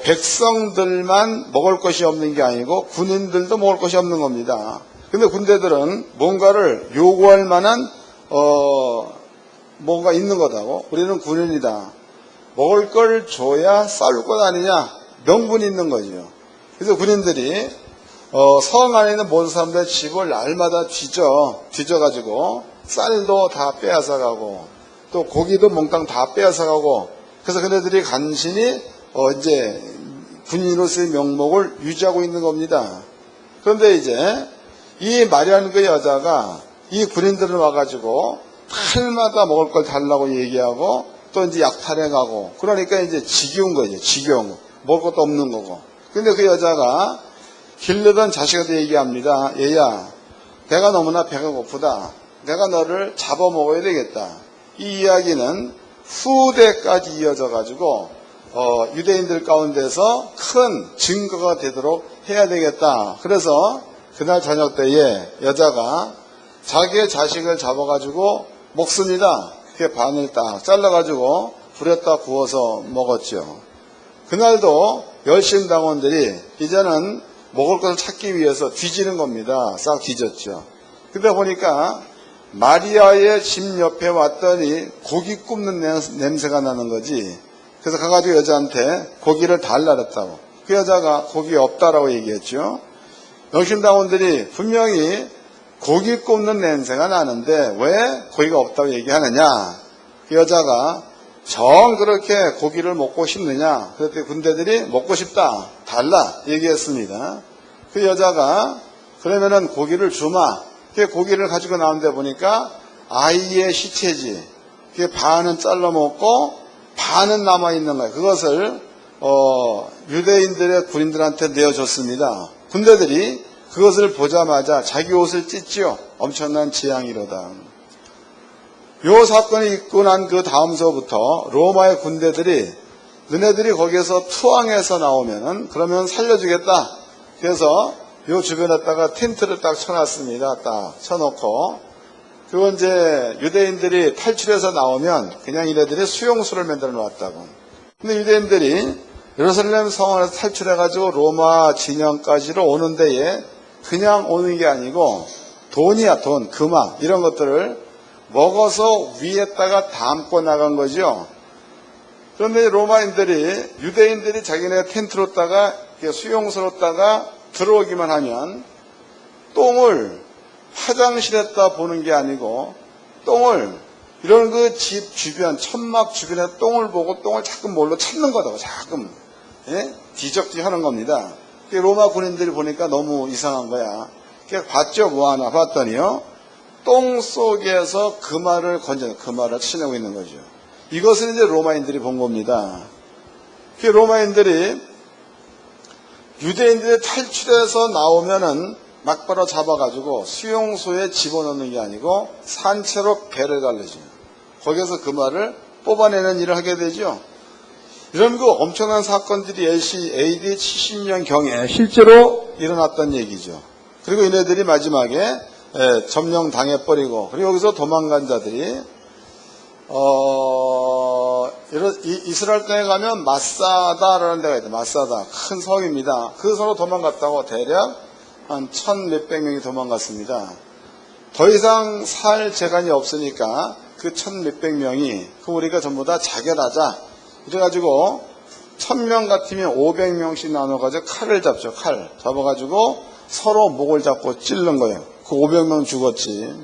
백성들만 먹을 것이 없는 게 아니고 군인들도 먹을 것이 없는 겁니다. 근데 군대들은 뭔가를 요구할 만한 뭔가 있는 거다고. 우리는 군인이다. 먹을 걸 줘야 싸울 것 아니냐. 명분이 있는 거죠. 그래서 군인들이 성 안에 있는 모든 사람들의 집을 날마다 뒤져가지고 쌀도 다 빼앗아가고 또 고기도 몽땅 다 빼앗아가고 그래서 그네들이 간신히 이제 군인으로서의 명목을 유지하고 있는 겁니다. 그런데 이제 이 마리아는 그 여자가 이 군인들을 와가지고 달마다 먹을 걸 달라고 얘기하고 또 이제 약탈해가고 그러니까 이제 지겨운 거죠. 지겨운 거. 먹을 것도 없는 거고. 근데 그 여자가 길르던 자식한테 얘기합니다. 얘야, 내가 너무나 배가 고프다. 내가 너를 잡아먹어야 되겠다. 이 이야기는 후대까지 이어져 가지고 유대인들 가운데서 큰 증거가 되도록 해야 되겠다. 그래서 그날 저녁 때에 여자가 자기의 자식을 잡아가지고 먹습니다. 그게 반을 딱 잘라가지고 불에다 구워서 먹었죠. 그날도 열심당원들이 이제는 먹을 것을 찾기 위해서 뒤지는 겁니다. 싹 뒤졌죠. 그러다 보니까 마리아의 집 옆에 왔더니 고기 굽는 냄새가 나는 거지. 그래서 가가지고 여자한테 고기를 달라 그랬다고. 그 여자가 고기 없다라고 얘기했죠. 열심당원들이 분명히 고기 굽는 냄새가 나는데 왜 고기가 없다고 얘기하느냐. 그 여자가 정 그렇게 고기를 먹고 싶느냐. 그랬더니 군대들이 먹고 싶다. 달라. 얘기했습니다. 그 여자가 그러면은 고기를 주마. 그 고기를 가지고 나온데 보니까 아이의 시체지. 그게 반은 잘라 먹고 반은 남아있는 거예요. 그것을 유대인들의 군인들한테 내어줬습니다. 군대들이 그것을 보자마자 자기 옷을 찢지요. 엄청난 재앙이로다. 요 사건이 있고 난 그 다음서부터 로마의 군대들이 너네들이 거기에서 투항해서 나오면은 그러면 살려주겠다. 그래서 요 주변에다가 텐트를 딱 쳐놨습니다. 딱 쳐놓고 그건 이제 유대인들이 탈출해서 나오면 그냥 이네들이 수용소를 만들어 놨다고. 근데 유대인들이 예루살렘 성원에서 탈출해가지고 로마 진영까지로 오는 데에 그냥 오는 게 아니고 돈이야 돈, 금화 이런 것들을 먹어서 위에다가 담고 나간 거죠. 그런데 로마인들이 유대인들이 자기네 텐트로다가 수용소로다가 들어오기만 하면 똥을 화장실에다 보는 게 아니고 똥을 이런 그 집 주변 천막 주변에 똥을 보고 똥을 자꾸 뭘로 찾는 거다고 자꾸 뒤적뒤 하는 겁니다. 로마 군인들이 보니까 너무 이상한 거야. 그래서 봤죠. 뭐 하나 봤더니요. 똥 속에서 금화를 금화를 치내고 있는 거죠. 이것을 이제 로마인들이 본 겁니다. 그 로마인들이 유대인들이 탈출해서 나오면은 막바로 잡아가지고 수용소에 집어넣는 게 아니고 산채로 배를 갈르죠. 거기에서 금화를 뽑아내는 일을 하게 되죠. 이런 그 엄청난 사건들이 AD 70년경에 실제로 일어났던 얘기죠. 그리고 이네들이 마지막에 점령당해버리고, 그리고 여기서 도망간 자들이 이스라엘 땅에 가면 마사다라는 데가 있다. 마사다, 큰 성입니다. 그 성으로 도망갔다고 대략 한 1,몇백 명이 도망갔습니다. 더 이상 살 재간이 없으니까 그 1,몇백 명이 그럼 우리가 전부 다 자결하자 이래가지고 1,000명 같으면 500명씩 나눠가지고 칼을 잡죠. 칼 잡아가지고 서로 목을 잡고 찔른 거예요. 그 500명 죽었지.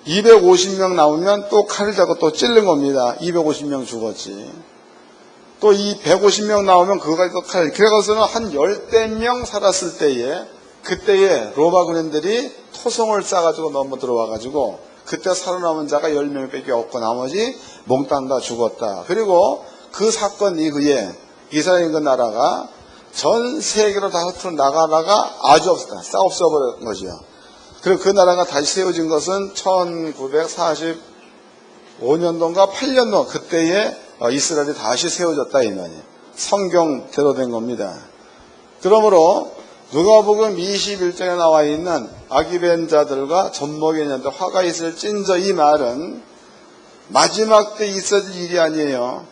250명 나오면 또 칼을 잡고 또 찔른 겁니다. 250명 죽었지. 또 이 150명 나오면 그거까지 또 칼. 그래가서는 한 10명 살았을 때에, 그때에 로마 군인들이 토성을 싸가지고 넘어 들어와가지고 그때 살아남은 자가 10명밖에 없고 나머지 몽땅 다 죽었다. 그리고 그 사건 이후에 이스라엘 그 나라가 전 세계로 다 흩어 나가다가 아주 없었다. 싹 없어버린 거죠. 그리고 그 나라가 다시 세워진 것은 1945년도인가 8년도 그때에 이스라엘이 다시 세워졌다 이 말이에요. 성경대로 된 겁니다. 그러므로 누가복음 21장에 나와 있는 아기 벤 자들과 젖먹이 자들 화가 있을 찐저 이 말은 마지막 때 있어질 일이 아니에요.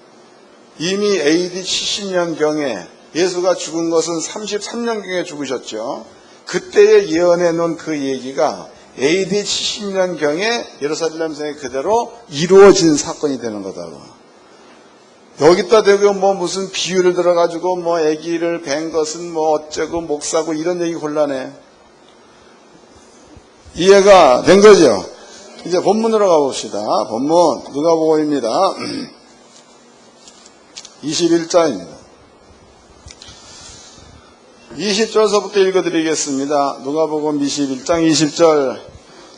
이미 AD 70년경에 예수가 죽은 것은 33년경에 죽으셨죠. 그때에 예언해 놓은 그 얘기가 AD 70년경에 예루살렘 성에 그대로 이루어진 사건이 되는 거다고. 여기다 대고 무슨 비유를 들어가지고 아기를 뵌 것은 어쩌고 목사고 이런 얘기 곤란해. 이해가 된 거죠? 이제 본문으로 가봅시다. 본문 누가복음입니다. 21장입니다. 20절서부터 읽어드리겠습니다. 누가복음 21장 20절.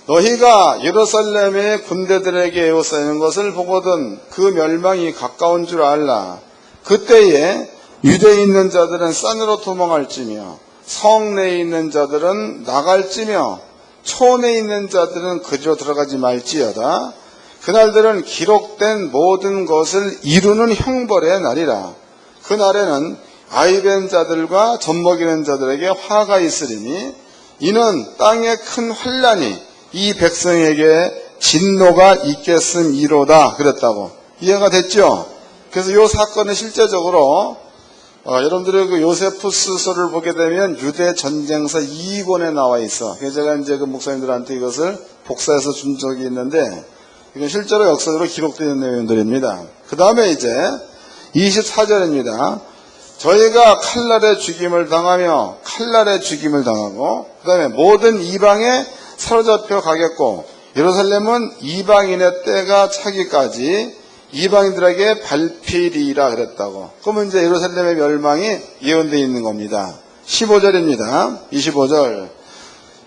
너희가 예루살렘의 군대들에게 에워싸이는 것을 보거든 그 멸망이 가까운 줄 알라. 그때에 유대에 있는 자들은 산으로 도망할지며 성내에 있는 자들은 나갈지며 촌에 있는 자들은 그저 들어가지 말지어다. 그날들은 기록된 모든 것을 이루는 형벌의 날이라. 그날에는 아이벤 자들과 젖먹이는 자들에게 화가 있으리니 이는 땅에 큰 환난이 이 백성에게 진노가 있겠음이로다 그랬다고. 이해가 됐죠? 그래서 이 사건은 실제적으로 여러분들이 그 요세푸스서를 보게 되면 유대 전쟁사 2권에 나와 있어. 그래서 제가 이제 그 목사님들한테 이것을 복사해서 준 적이 있는데 이건 실제로 역사적으로 기록되는 내용들입니다. 그 다음에 이제 24절입니다. 저희가 칼날에 죽임을 당하며 칼날에 죽임을 당하고 그 다음에 모든 이방에 사로잡혀 가겠고 예루살렘은 이방인의 때가 차기까지 이방인들에게 밟히리라 그랬다고. 그러면 이제 예루살렘의 멸망이 예언되어 있는 겁니다. 15절입니다. 25절.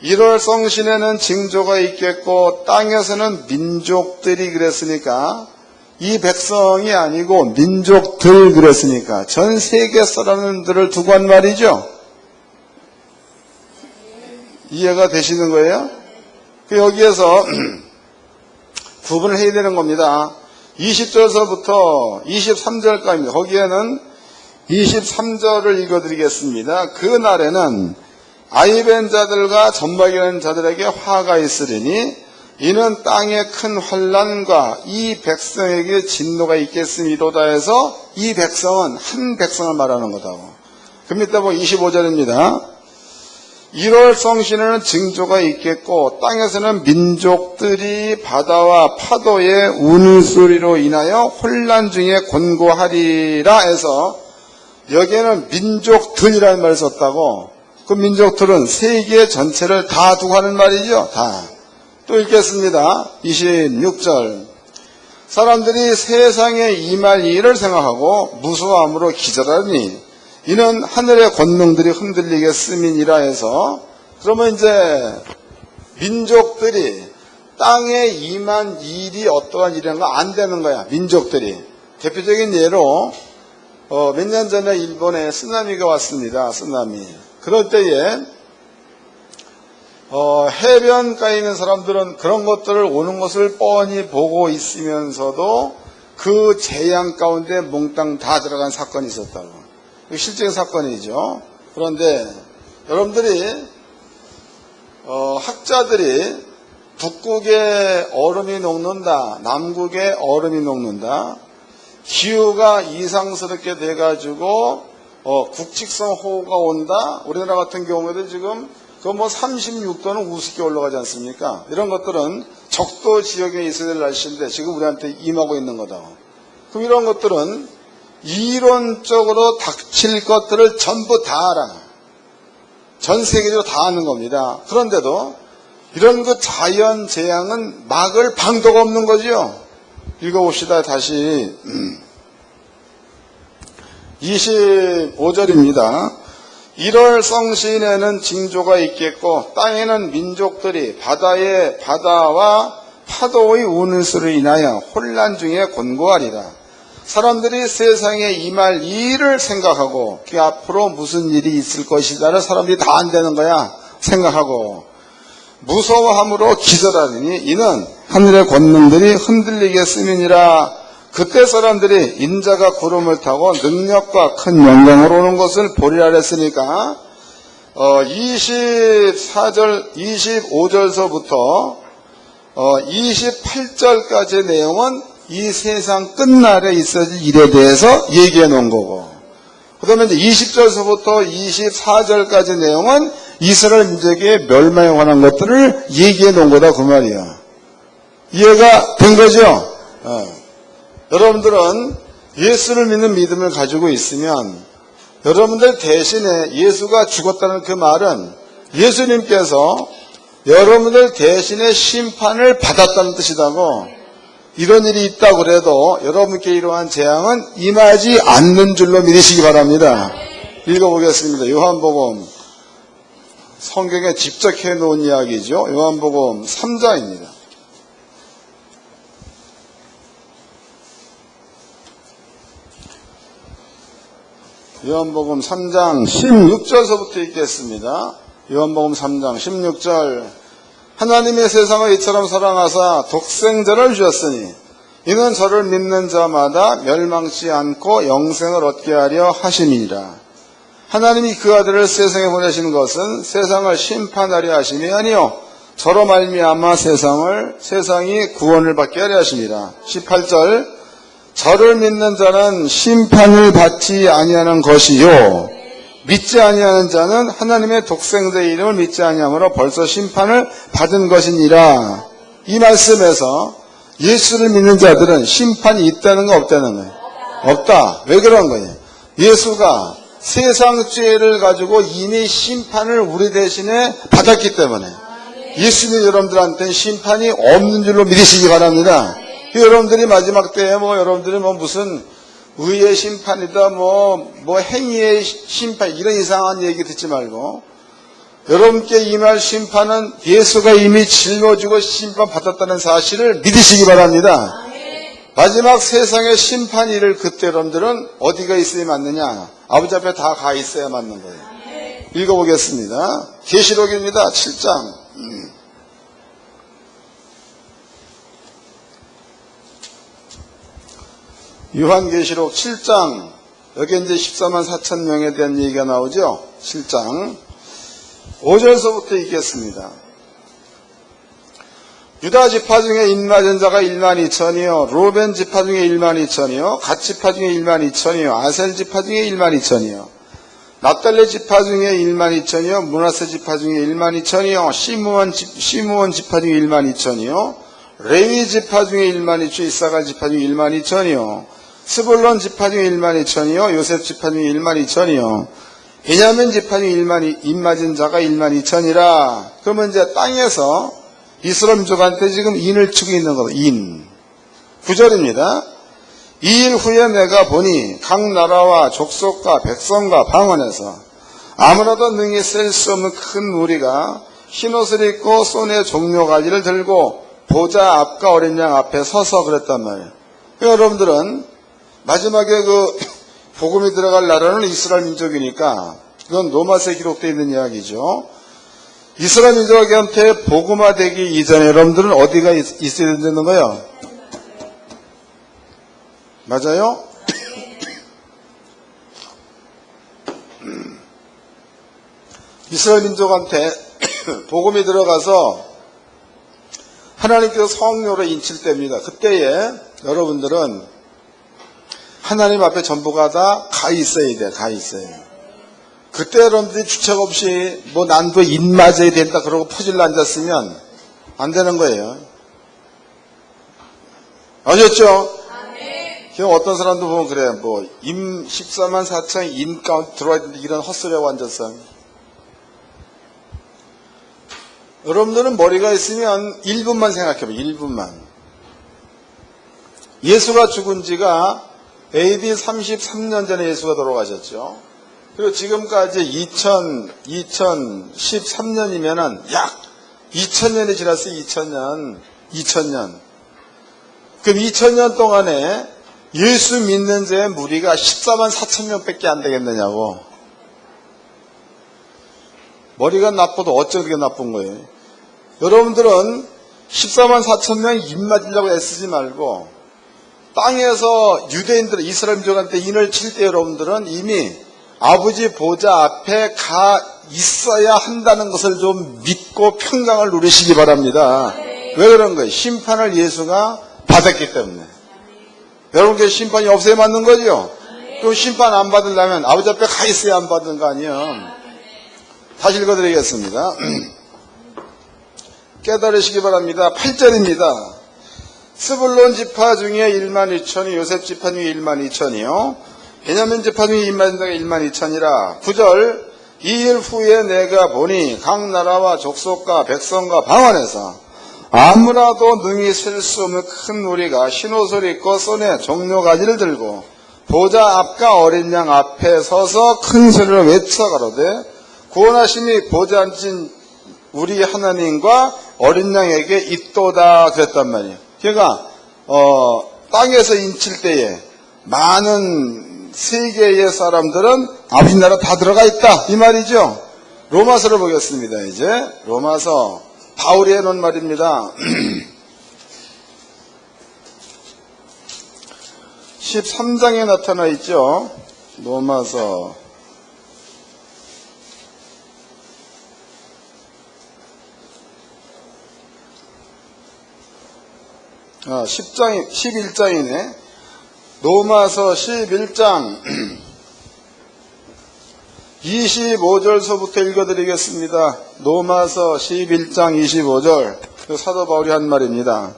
1월 성신에는 징조가 있겠고 땅에서는 민족들이 그랬으니까 이 백성이 아니고 민족들 그랬으니까 전 세계 사람들을 두고 한 말이죠. 이해가 되시는 거예요? 여기에서 구분을 해야 되는 겁니다. 20절서부터 23절까지입니다. 거기에는 23절을 읽어드리겠습니다. 그 날에는 아이벤 자들과 젖먹이는 자들에게 화가 있으리니 이는 땅에 큰 환난과 이 백성에게 진노가 있겠음이로다 해서 이 백성은 한 백성을 말하는 거다고. 그 밑에 보면 25절입니다. 1월 성신에는 징조가 있겠고 땅에서는 민족들이 바다와 파도의 우는 소리로 인하여 혼란 중에 곤고하리라 해서 여기에는 민족들이라는 말을 썼다고. 그 민족들은 세계 전체를 다 두고 하는 말이죠. 다. 또 읽겠습니다. 26절. 사람들이 세상에 임할 일을 생각하고 무수함으로 기절하니 이는 하늘의 권능들이 흔들리겠음이니라 해서 그러면 이제 민족들이 땅에 임한 일이 어떠한 일이라는 거 안 되는 거야, 민족들이. 대표적인 예로 몇 년 전에 일본에 쓰나미가 왔습니다. 쓰나미. 그럴 때에 해변가에 있는 사람들은 그런 것들을 오는 것을 뻔히 보고 있으면서도 그 재앙 가운데 몽땅 다 들어간 사건이 있었다고. 이거 실제 사건이죠. 그런데 여러분들이 학자들이 북극에 얼음이 녹는다, 남극에 얼음이 녹는다, 기후가 이상스럽게 돼가지고 국직성 호우가 온다. 우리나라 같은 경우에도 지금 그 36도는 우습게 올라가지 않습니까? 이런 것들은 적도 지역에 있어야 될 날씨인데 지금 우리한테 임하고 있는 거다. 그럼 이런 것들은 이론적으로 닥칠 것들을 전부 다 알아. 전 세계적으로 다 아는 겁니다. 그런데도 이런 그 자연 재앙은 막을 방도가 없는 거죠. 읽어봅시다. 다시 25절입니다. 1월 성신에는 징조가 있겠고 땅에는 민족들이 바다와 파도의 우는 수를 인하여 혼란 중에 곤고하리라. 사람들이 세상에 임할 일을 생각하고 그 앞으로 무슨 일이 있을 것이다를 사람들이 다 안 되는 거야 생각하고 무서워함으로 기절하리니 이는 하늘의 권능들이 흔들리겠음이니라. 그때 사람들이 인자가 구름을 타고 능력과 큰 영광으로 오는 것을 보리라 했으니까 24절 25절서부터 28절까지의 내용은 이 세상 끝날에 있어질 일에 대해서 얘기해 놓은 거고, 그 다음에 이제 20절서부터 24절까지 내용은 이스라엘 민족의 멸망에 관한 것들을 얘기해 놓은 거다 그 말이야. 이해가 된 거죠? 여러분들은 예수를 믿는 믿음을 가지고 있으면 여러분들 대신에 예수가 죽었다는 그 말은 예수님께서 여러분들 대신에 심판을 받았다는 뜻이다고. 이런 일이 있다고 그래도 여러분께 이러한 재앙은 임하지 않는 줄로 믿으시기 바랍니다. 읽어보겠습니다. 요한복음, 성경에 직접 해놓은 이야기죠. 요한복음 3장입니다. 요한복음 3장 16절서부터 읽겠습니다. 요한복음 3장 16절. 하나님의 세상을 이처럼 사랑하사 독생자를 주셨으니 이는 저를 믿는 자마다 멸망치 않고 영생을 얻게 하려 하심이니라. 하나님이 그 아들을 세상에 보내신 것은 세상을 심판하려 하심이 아니요 저로 말미암아 세상이 구원을 받게 하려 하심이라. 18절. 저를 믿는 자는 심판을 받지 아니하는 것이요 믿지 아니하는 자는 하나님의 독생자의 이름을 믿지 아니하므로 벌써 심판을 받은 것이니라. 이 말씀에서 예수를 믿는 자들은 심판이 있다는 거 없다는 거예요? 없다. 왜 그런 거예요? 예수가 세상 죄를 가지고 이미 심판을 우리 대신에 받았기 때문에 예수님 여러분들한테는 심판이 없는 줄로 믿으시기 바랍니다. 여러분들이 마지막 때에 여러분들이 무슨 의의 심판이다, 행위의 심판, 이런 이상한 얘기 듣지 말고, 여러분께 임할 심판은 예수가 이미 짊어지고 심판받았다는 사실을 믿으시기 바랍니다. 마지막 세상의 심판이 이를 그때 여러분들은 어디가 있어야 맞느냐? 아버지 앞에 다 가 있어야 맞는 거예요. 읽어보겠습니다. 계시록입니다. 7장. 요한계시록 7장, 여기 이제 14만 4천 명에 대한 얘기가 나오죠. 7장 5절서부터 읽겠습니다. 유다 지파 중에 인맞은 자가 1만 2천이요 루벤 지파 중에 1만 2천이요 갓 지파 중에 1만 2천이요 아셀 지파 중에 1만 2천이요 납달리 지파 중에 1만 2천이요 므낫세 지파 중에 1만 2천이요 시므온 지파 중에 1만 2천이요 레위 지파 중에 1만 2천 이사갈 지파 중에 1만 2천이요 스불론 지파 중에 1만 2천이요 요셉 지파 중에 1만 2천이요 베냐민 지파 중에 인맞은 자가 1만 2천이라. 그러면 이제 땅에서 이스라엘 민족한테 지금 인을 치고 있는 거다. 인. 9절입니다. 2일 후에 내가 보니 각 나라와 족속과 백성과 방언에서 아무나도 능히 셀 수 없는 큰 무리가 흰옷을 입고 손에 종려가지를 들고 보좌 앞과 어린 양 앞에 서서 그랬단 말이에요. 그러니까 여러분들은 마지막에 그 복음이 들어갈 나라는 이스라엘 민족이니까 그건 로마서에 기록되어 있는 이야기죠. 이스라엘 민족한테 복음화되기 이전에 여러분들은 어디가 있어야 된다는 거예요? 맞아요? 이스라엘 민족한테 복음이 들어가서 하나님께서 성령으로 인칠 때입니다. 그때에 여러분들은 하나님 앞에 전부가 다 가 있어야 돼. 가 있어야 돼. 그때 여러분들이 주책 없이 뭐 난도 입 맞아야 된다 그러고 퍼질러 앉았으면 안 되는 거예요. 아셨죠? 지금 어떤 사람도 보면 그래. 뭐 임 14만 4천 인 가운데 들어와야 된다 이런 헛소리하고 앉았어. 여러분들은 머리가 있으면 1분만 생각해봐. 1분만. 예수가 죽은 지가 AD 33년 전에 예수가 돌아가셨죠. 그리고 지금까지 2013년이면은 약 2000년이 지났어요. 2000년. 그럼 2000년 동안에 예수 믿는 자의 무리가 14만 4천 명밖에 안 되겠느냐고. 머리가 나빠도 어쩜 그렇게 나쁜 거예요. 여러분들은 14만 4천 명 입 맞으려고 애쓰지 말고 땅에서 유대인들, 이스라엘 민족한테 인을 칠 때 여러분들은 이미 아버지 보좌 앞에 가 있어야 한다는 것을 좀 믿고 평강을 누리시기 바랍니다. 왜 그런 거예요? 심판을 예수가 받았기 때문에. 여러분께 심판이 없어야 맞는 거죠? 그럼 심판 안 받으려면 아버지 앞에 가 있어야 안 받는 거 아니에요? 다시 읽어드리겠습니다. 깨달으시기 바랍니다. 8절입니다. 스불론 지파 중에 12,000이 요셉 지파 중에 12,000이요. 베냐민 지파 중에 12,000이라. 9절 이 일 후에 내가 보니 각 나라와 족속과 백성과 방언에서 아무라도 능히 셀 수 없는 큰 무리가 흰옷을 입고 손에 종려가지를 들고 보좌 앞과 어린 양 앞에 서서 큰 소리로 외쳐 가로되 구원하심이 보좌 앉은 우리 하나님과 어린 양에게 있도다 그랬단 말이에요. 그러니까 땅에서 인칠 때에 많은 세계의 사람들은 아버지 나라 다 들어가 있다 이 말이죠. 로마서를 보겠습니다. 이제 로마서 바울이 해놓은 말입니다. 13장에 나타나 있죠. 로마서 11장이네. 로마서 11장 25절서부터 읽어드리겠습니다. 로마서 11장 25절 사도 바울이 한 말입니다.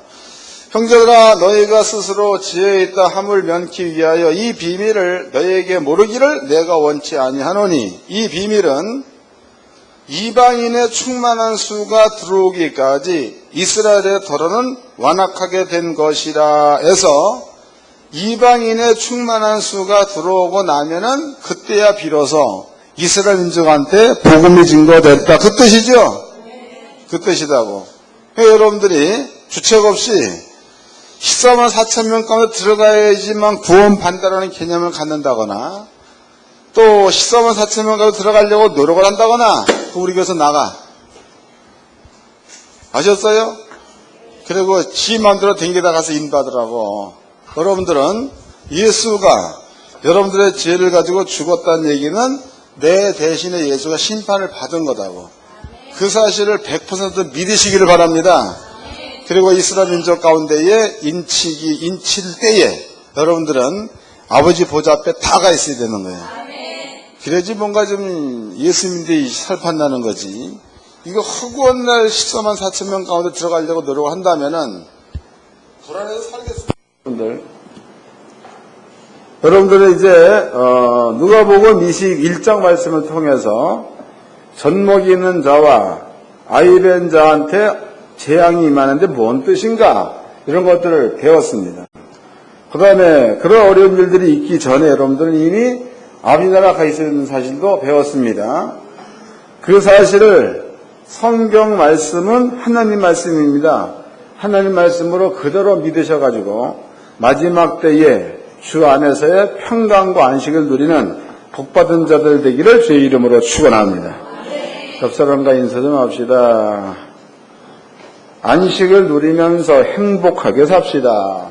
형제들아 너희가 스스로 지혜에 있다 함을 면키 위하여 이 비밀을 너희에게 모르기를 내가 원치 아니하노니 이 비밀은 이방인의 충만한 수가 들어오기까지 이스라엘의 더러는 완악하게 된 것이라 해서 이방인의 충만한 수가 들어오고 나면은 그때야 비로소 이스라엘 민족한테 복음이 증거됐다. 그 뜻이죠? 그 뜻이다고. 여러분들이 주책 없이 14만 4천 명 가운데 들어가야지만 구원 받는다는 개념을 갖는다거나 또 14만 4천 명 가운데 들어가려고 노력을 한다거나 우리 교회에서 나가. 아셨어요? 그리고 지 마음대로 댕기다 가서 인받으라고. 여러분들은 예수가 여러분들의 죄를 가지고 죽었다는 얘기는 내 대신에 예수가 심판을 받은 거다고. 그 사실을 100% 믿으시기를 바랍니다. 그리고 이스라엘 민족 가운데에 인칠 때에 여러분들은 아버지 보좌 앞에 다 가 있어야 되는 거예요. 그래야지 뭔가 좀 예수님들이 살판나는 거지. 이거 허구한 날 14만 4천 명 가운데 들어가려고 노력을 한다면은 불안해서 살겠습니다. 여러분들은 이제 누가복음 21장 말씀을 통해서 젖먹이 있는 자와 아이벤 자한테 재앙이 임하는데 뭔 뜻인가 이런 것들을 배웠습니다. 그 다음에 그런 어려운 일들이 있기 전에 여러분들은 이미 아버지 나라 가 있는 사실도 배웠습니다. 그 사실을 성경 말씀은 하나님 말씀입니다. 하나님 말씀으로 그대로 믿으셔가지고 마지막 때에 주 안에서의 평강과 안식을 누리는 복받은 자들 되기를 주의 이름으로 축원합니다. 옆 사람과 인사 좀 합시다. 안식을 누리면서 행복하게 삽시다.